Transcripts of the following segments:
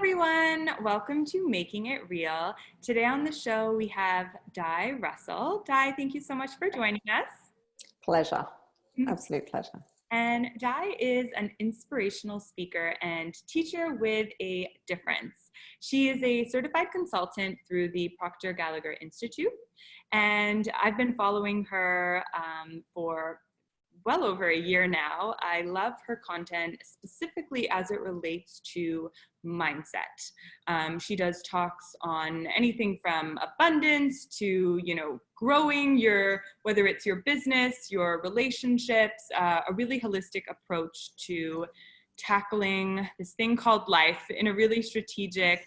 everyone, welcome to Making It Real. Today on the show we have Russel. Thank you so much for joining us. Pleasure, absolute pleasure. And is an inspirational speaker and teacher with a difference. She is a certified consultant through the Proctor Gallagher Institute, and I've been following her for well over a year now. I love her content, specifically as it relates to mindset. She does talks on anything from abundance to, growing whether it's your business, your relationships, a really holistic approach to tackling this thing called life in a really strategic,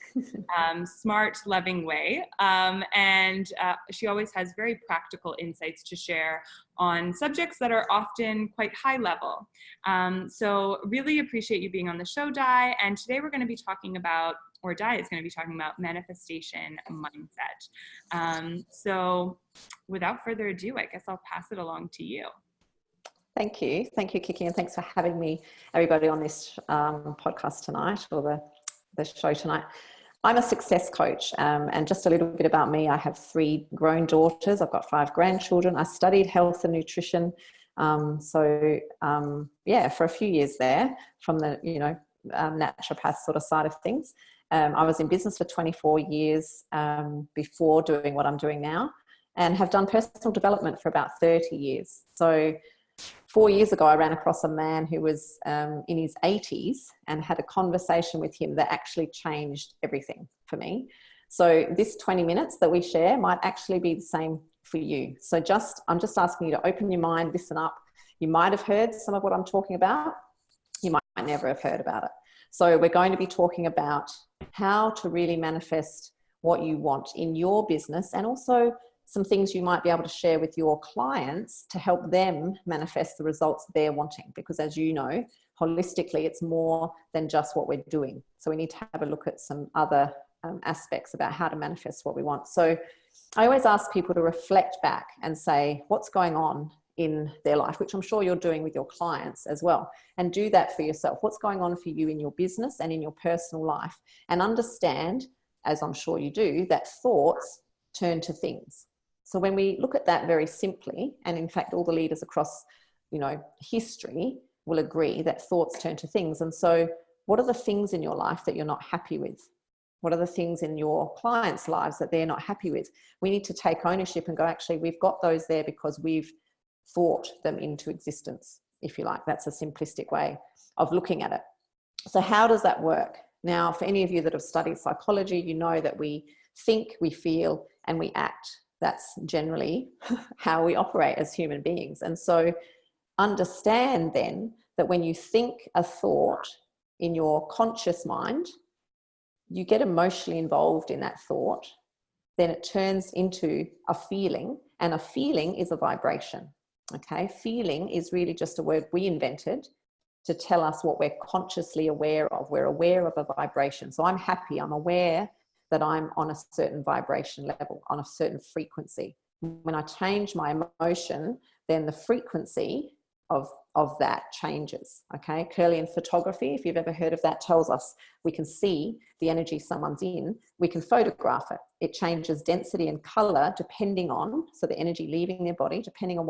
smart, loving way. And she always has very practical insights to share on subjects that are often quite high level. So really appreciate you being on the show, And today we're going to be talking about, is going to be talking about manifestation mindset. So without further ado, I guess I'll pass it along to you. Thank you, Kiki, and thanks for having me, everybody, on this podcast tonight, or the show tonight. I'm a success coach, and just a little bit about me. I have 3 grown daughters. I've got 5 grandchildren. I studied health and nutrition, for a few years there, from the naturopath sort of side of things. I was in business for 24 years before doing what I'm doing now, and have done personal development for about 30 years. So 4 years ago, I ran across a man who was in his 80s and had a conversation with him that actually changed everything for me. So this 20 minutes that we share might actually be the same for you. So I'm just asking you to open your mind, listen up. You might have heard some of what I'm talking about. You might never have heard about it. So we're going to be talking about how to really manifest what you want in your business, and also some things you might be able to share with your clients to help them manifest the results they're wanting. Because as you know, holistically, it's more than just what we're doing. So we need to have a look at some other aspects about how to manifest what we want. So I always ask people to reflect back and say, what's going on in their life, which I'm sure you're doing with your clients as well. And do that for yourself. What's going on for you in your business and in your personal life? And understand, as I'm sure you do, that thoughts turn to things. So when we look at that very simply, and in fact, all the leaders across, history will agree that thoughts turn to things. And so what are the things in your life that you're not happy with? What are the things in your clients' lives that they're not happy with? We need to take ownership and go, actually, we've got those there because we've thought them into existence, if you like. That's a simplistic way of looking at it. So how does that work? Now, for any of you that have studied psychology, you know that we think, we feel, and we act. That's generally how we operate as human beings. And so understand then that when you think a thought in your conscious mind, you get emotionally involved in that thought, then it turns into a feeling, and a feeling is a vibration. Okay, feeling is really just a word we invented to tell us what we're consciously aware of. We're aware of a vibration. So I'm happy, I'm aware that I'm on a certain vibration level, on a certain frequency. When I change my emotion, then the frequency of that changes. Okay, Kirlian photography, if you've ever heard of that, tells us we can see the energy someone's in, we can photograph it. It changes density and color depending on, so the energy leaving their body, depending on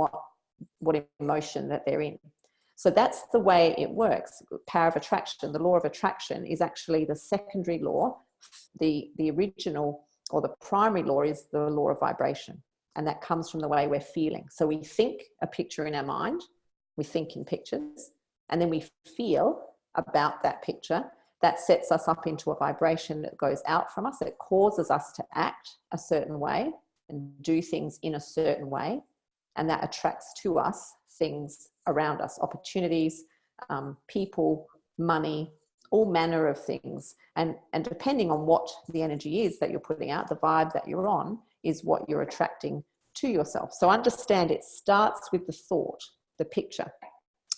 what emotion that they're in. So that's the way it works. Power of attraction, the law of attraction, is actually the secondary law. The original or the primary law is the law of vibration, and that comes from the way we're feeling. So we think a picture in our mind, we think in pictures, and then we feel about that picture. That sets us up into a vibration that goes out from us. It causes us to act a certain way and do things in a certain way, and that attracts to us things around us, opportunities, people, money, all manner of things. And depending on what the energy is that you're putting out, the vibe that you're on is what you're attracting to yourself. So understand it starts with the thought, the picture.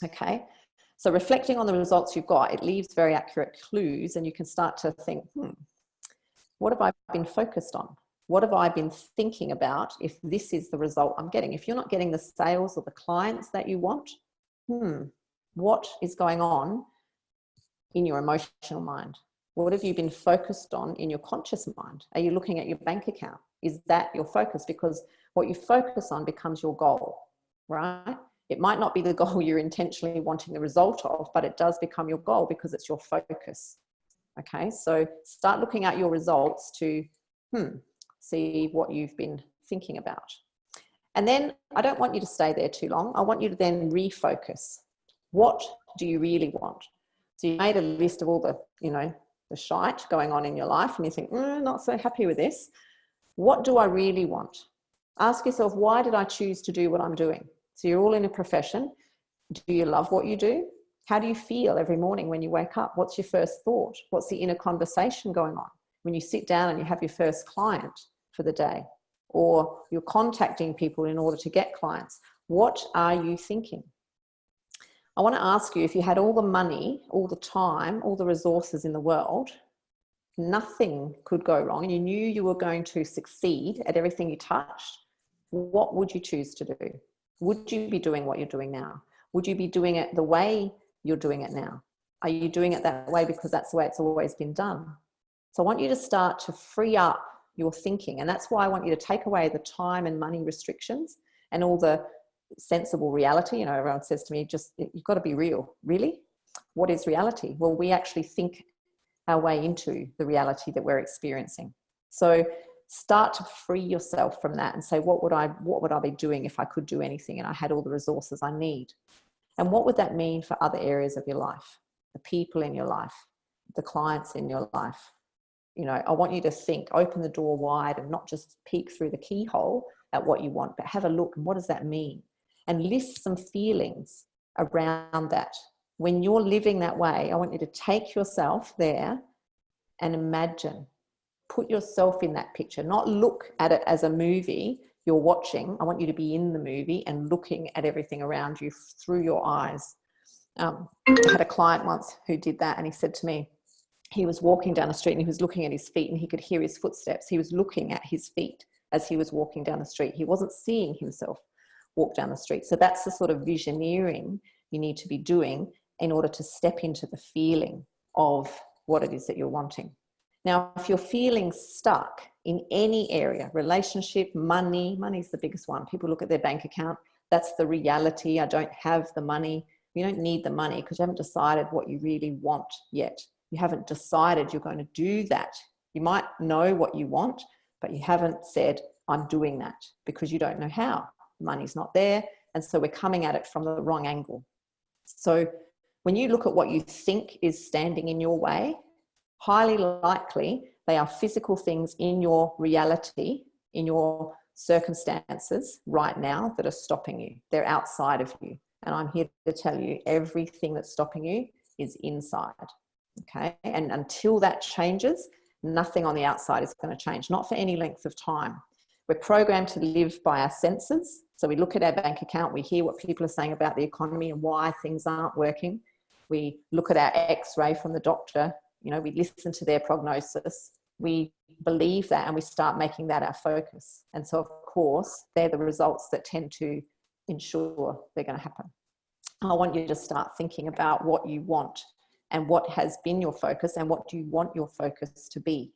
Okay. So reflecting on the results you've got, it leaves very accurate clues, and you can start to think, what have I been focused on? What have I been thinking about if this is the result I'm getting? If you're not getting the sales or the clients that you want, what is going on in your emotional mind? What have you been focused on in your conscious mind? Are you looking at your bank account? Is that your focus? Because what you focus on becomes your goal, right? It might not be the goal you're intentionally wanting the result of, but it does become your goal because it's your focus. Okay, so start looking at your results to see what you've been thinking about. And then I don't want you to stay there too long. I want you to then refocus. What do you really want? So you made a list of all the, the shite going on in your life, and you think, not so happy with this. What do I really want? Ask yourself, why did I choose to do what I'm doing? So you're all in a profession. Do you love what you do? How do you feel every morning when you wake up? What's your first thought? What's the inner conversation going on when you sit down and you have your first client for the day? Or you're contacting people in order to get clients? What are you thinking? I want to ask you, if you had all the money, all the time, all the resources in the world, nothing could go wrong, and you knew you were going to succeed at everything you touched, what would you choose to do? Would you be doing what you're doing now? Would you be doing it the way you're doing it now? Are you doing it that way because that's the way it's always been done? So I want you to start to free up your thinking. And that's why I want you to take away the time and money restrictions and all the sensible reality. Everyone says to me, you've got to be real. Really? What is reality? Well, we actually think our way into the reality that we're experiencing. So start to free yourself from that and say, what would I be doing if I could do anything and I had all the resources I need? And what would that mean for other areas of your life, the people in your life, the clients in your life? I want you to think, open the door wide and not just peek through the keyhole at what you want, but have a look and what does that mean? And list some feelings around that. When you're living that way, I want you to take yourself there and imagine, put yourself in that picture, not look at it as a movie you're watching. I want you to be in the movie and looking at everything around you through your eyes. I had a client once who did that, and he said to me, he was walking down the street and he was looking at his feet and he could hear his footsteps. He was looking at his feet as he was walking down the street. He wasn't seeing himself walk down the street. So that's the sort of visioneering you need to be doing in order to step into the feeling of what it is that you're wanting. Now, if you're feeling stuck in any area, relationship, money's the biggest one. People look at their bank account. That's the reality. I don't have the money. You don't need the money because you haven't decided what you really want yet. You haven't decided you're going to do that. You might know what you want, but you haven't said, I'm doing that, because you don't know how. The money's not there. And so we're coming at it from the wrong angle. So when you look at what you think is standing in your way, highly likely they are physical things in your reality, in your circumstances right now that are stopping you. They're outside of you. And I'm here to tell you, everything that's stopping you is inside. Okay. And until that changes, nothing on the outside is going to change, not for any length of time. We're programmed to live by our senses. So we look at our bank account, we hear what people are saying about the economy and why things aren't working. We look at our x-ray from the doctor, we listen to their prognosis. We believe that and we start making that our focus. And so, of course, they're the results that tend to ensure they're going to happen. I want you to start thinking about what you want and what has been your focus and what do you want your focus to be,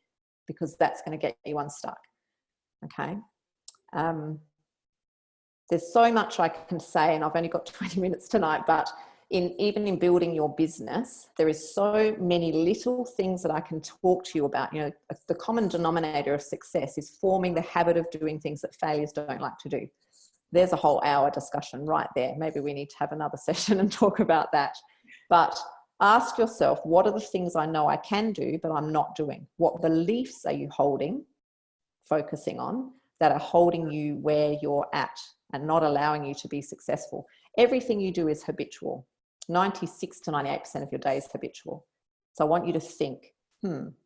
because that's going to get you unstuck. Okay. There's so much I can say, and I've only got 20 minutes tonight, but even in building your business, there is so many little things that I can talk to you about. The common denominator of success is forming the habit of doing things that failures don't like to do. There's a whole hour discussion right there. Maybe we need to have another session and talk about that. But ask yourself, what are the things I know I can do, but I'm not doing? What beliefs are you holding, focusing on, that are holding you where you're at and not allowing you to be successful? Everything you do is habitual. 96 to 98% of your day is habitual. So I want you to think,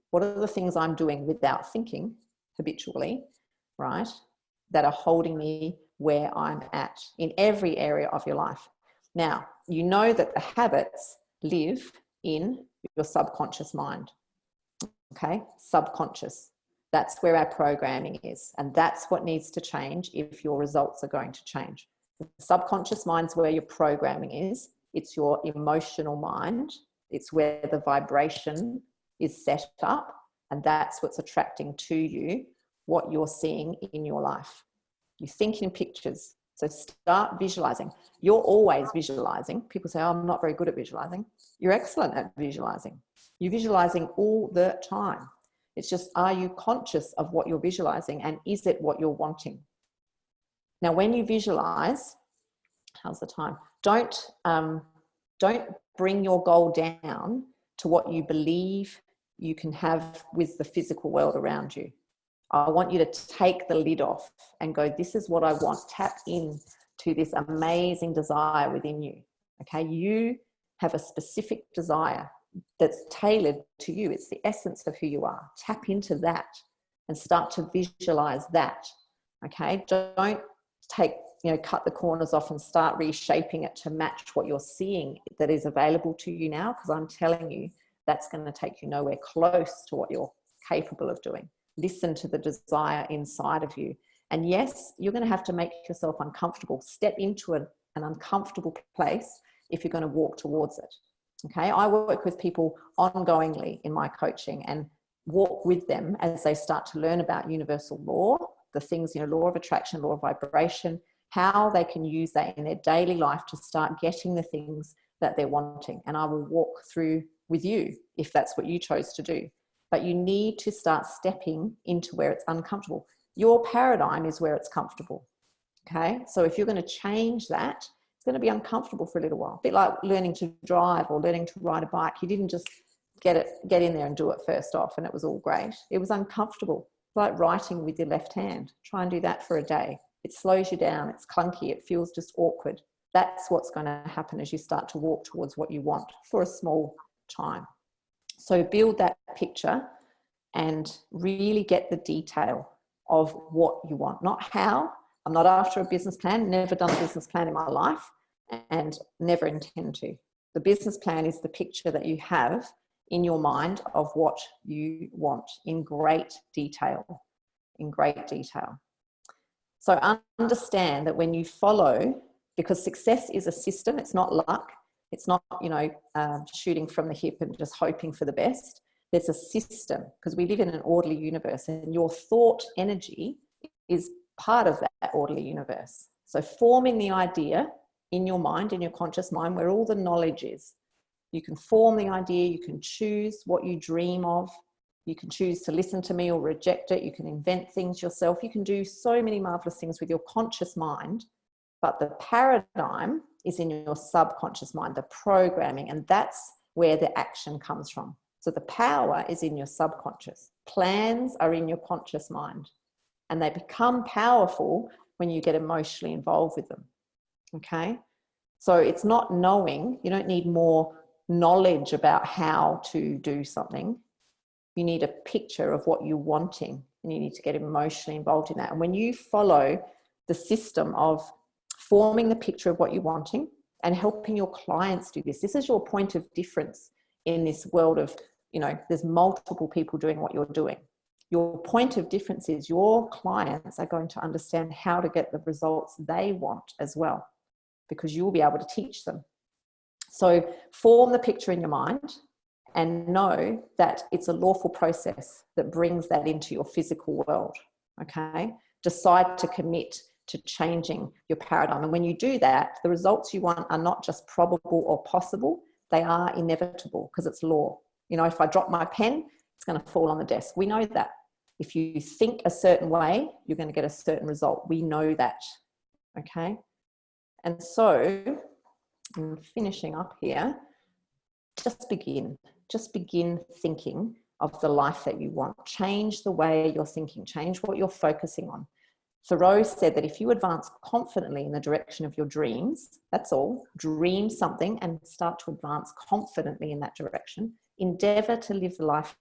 what are the things I'm doing without thinking habitually, right, that are holding me where I'm at in every area of your life? Now, you know that the habits live in your subconscious mind. Okay, subconscious. That's where our programming is. And that's what needs to change if your results are going to change. The subconscious mind's where your programming is. It's your emotional mind. It's where the vibration is set up, and that's what's attracting to you what you're seeing in your life. You think in pictures. So start visualizing. You're always visualizing. People say, oh, I'm not very good at visualizing. You're excellent at visualizing. You're visualizing all the time. It's just, are you conscious of what you're visualizing, and is it what you're wanting? Now, when you visualize, how's the time? Don't bring your goal down to what you believe you can have with the physical world around you. I want you to take the lid off and go, this is what I want. Tap in to this amazing desire within you. Okay, you have a specific desire that's tailored to you. It's the essence of who you are. Tap into that and start to visualize that. Okay, don't cut the corners off and start reshaping it to match what you're seeing that is available to you now, because I'm telling you, that's going to take you nowhere close to what you're capable of doing. Listen to the desire inside of you. And yes, you're going to have to make yourself uncomfortable. Step into an uncomfortable place if you're going to walk towards it. Okay, I work with people ongoingly in my coaching and walk with them as they start to learn about universal law, the things, law of attraction, law of vibration, how they can use that in their daily life to start getting the things that they're wanting. And I will walk through with you if that's what you chose to do. But you need to start stepping into where it's uncomfortable. Your paradigm is where it's comfortable. Okay, so if you're going to change that, it's going to be uncomfortable for a little while. A bit like learning to drive or learning to ride a bike. You didn't just get in there and do it first off and it was all great. It was uncomfortable. It's like writing with your left hand. Try and do that for a day. It slows you down. It's clunky. It feels just awkward. That's what's going to happen as you start to walk towards what you want for a small time. So build that picture and really get the detail of what you want, not how. I'm not after a business plan, never done a business plan in my life and never intend to. The business plan is the picture that you have in your mind of what you want in great detail, So understand that when you follow, because success is a system, it's not luck. It's not, shooting from the hip and just hoping for the best. There's a system, because we live in an orderly universe, and your thought energy is part of that orderly universe. So forming the idea in your mind, in your conscious mind, where all the knowledge is. You can form the idea, you can choose what you dream of, you can choose to listen to me or reject it, you can invent things yourself, you can do so many marvelous things with your conscious mind, but the paradigm is in your subconscious mind, the programming, and that's where the action comes from. So the power is in your subconscious. Plans are in your conscious mind, and they become powerful when you get emotionally involved with them. Okay? So it's not knowing, you don't need more knowledge about how to do something. You need a picture of what you're wanting, and you need to get emotionally involved in that. And when you follow the system of forming the picture of what you're wanting and helping your clients do this, this is your point of difference in this world of, there's multiple people doing what you're doing. Your point of difference is your clients are going to understand how to get the results they want as well, because you'll be able to teach them. So form the picture in your mind and know that it's a lawful process that brings that into your physical world, okay? Decide to commit to changing your paradigm. And when you do that, the results you want are not just probable or possible, they are inevitable, because it's law. If I drop my pen, it's going to fall on the desk. We know that. If you think a certain way, you're going to get a certain result. We know that, okay? And so, I'm finishing up here. Just begin thinking of the life that you want. Change the way you're thinking. Change what you're focusing on. Thoreau said that if you advance confidently in the direction of your dreams, that's all, dream something and start to advance confidently in that direction. Endeavor to live the life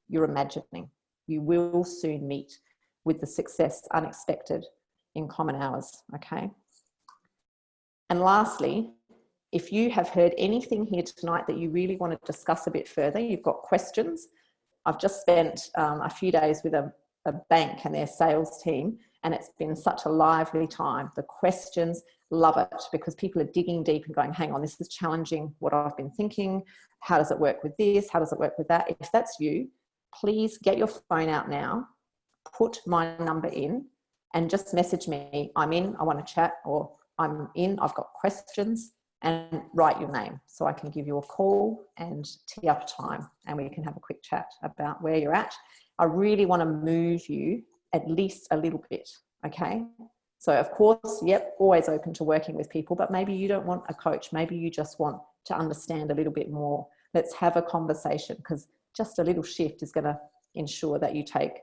you're imagining. You will soon meet with the success unexpected in common hours, okay? And lastly, if you have heard anything here tonight that you really want to discuss a bit further, you've got questions. I've just spent a few days with a bank and their sales team, and it's been such a lively time. The questions love it, because people are digging deep and going, hang on, this is challenging what I've been thinking. How does it work with this? How does it work with that? If that's you, please get your phone out now, put my number in, and just message me, I'm in, I want to chat, or I'm in, I've got questions, and write your name so I can give you a call and tee up a time and we can have a quick chat about where you're at. I really want to move you at least a little bit, okay? So of course, yep, always open to working with people, but maybe you don't want a coach. Maybe you just want to understand a little bit more. Let's have a conversation, because just a little shift is going to ensure that you take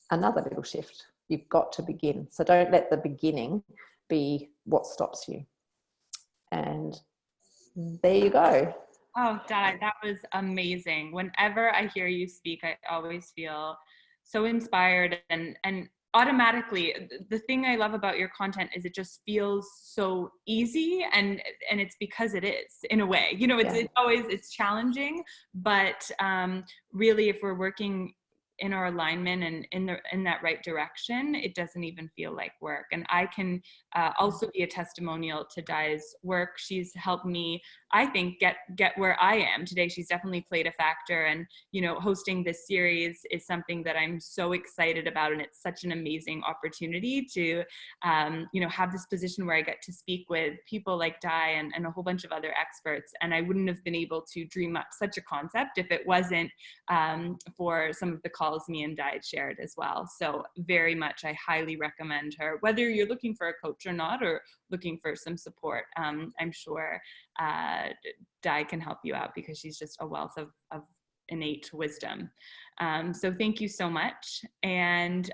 another little shift. You've got to begin. So don't let the beginning be what stops you. And there you go. Oh, Di, that was amazing. Whenever I hear you speak, I always feel so inspired, and automatically, the thing I love about your content is it just feels so easy, and it's because it is, in a way. You know, it's always, it's challenging, but really, if we're working in our alignment and in that right direction, it doesn't even feel like work. And I can also be a testimonial to Di's work. She's helped me, I think, get where I am today. She's definitely played a factor, and you know, hosting this series is something that I'm so excited about, and it's such an amazing opportunity to you know, have this position where I get to speak with people like Di and a whole bunch of other experts. And I wouldn't have been able to dream up such a concept if it wasn't for some of the calls me and Di shared as well. So very much, I highly recommend her, whether you're looking for a coach or not, or looking for some support. I'm sure Di can help you out, because she's just a wealth of innate wisdom. So thank you so much. And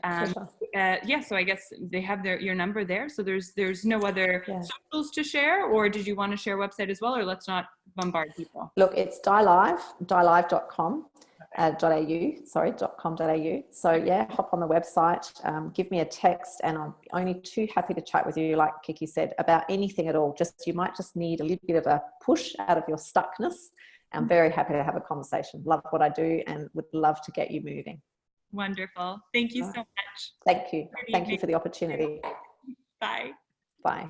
yeah, so I guess they have your number there. So there's no other socials to share, or did you want to share a website as well, or let's not bombard people? Look, it's dialive.com. .com.au. So yeah, hop on the website, give me a text, and I'm only too happy to chat with you, like Kiki said, about anything at all. You might just need a little bit of a push out of your stuckness. I'm very happy to have a conversation. Love what I do and would love to get you moving. Wonderful. Thank you so much. Thank you. Thank you for the opportunity. Bye. Bye.